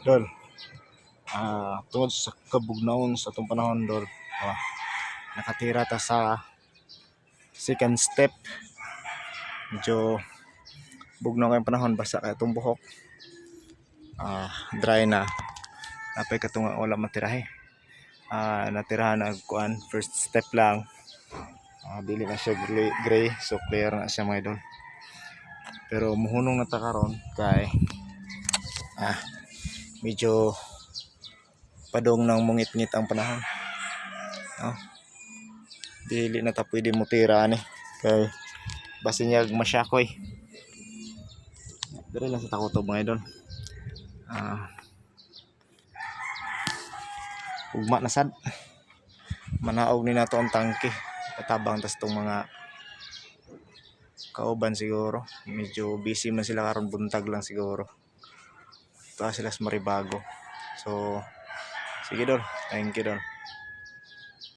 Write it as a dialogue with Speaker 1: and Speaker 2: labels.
Speaker 1: Dol, tungod sa kabugnaon sa itong panahon, Dol, nakatira ta sa second step. Medyo bugnaw kayong panahon, basa kaya itong buhok. Dry na. Napay ka itong wala matirahe. Natirahan na kuan, first step lang. Dili na siya gray, so clear na siya mga idol. Pero muhunong na ta karon kay medyo padong nang mungit-ngit ang panahon. Dili na ta pwede mo tira ni kay basinyag masyakoy. Dili lang sa takotob mga idol. Ugma na sad. Manaog ni nato ang tangke. Patabang tas tong mga kauban siguro. Medyo busy man sila karon, buntag lang siguro. Ito sila sa Maribago. So sige Dol, thank you Dol.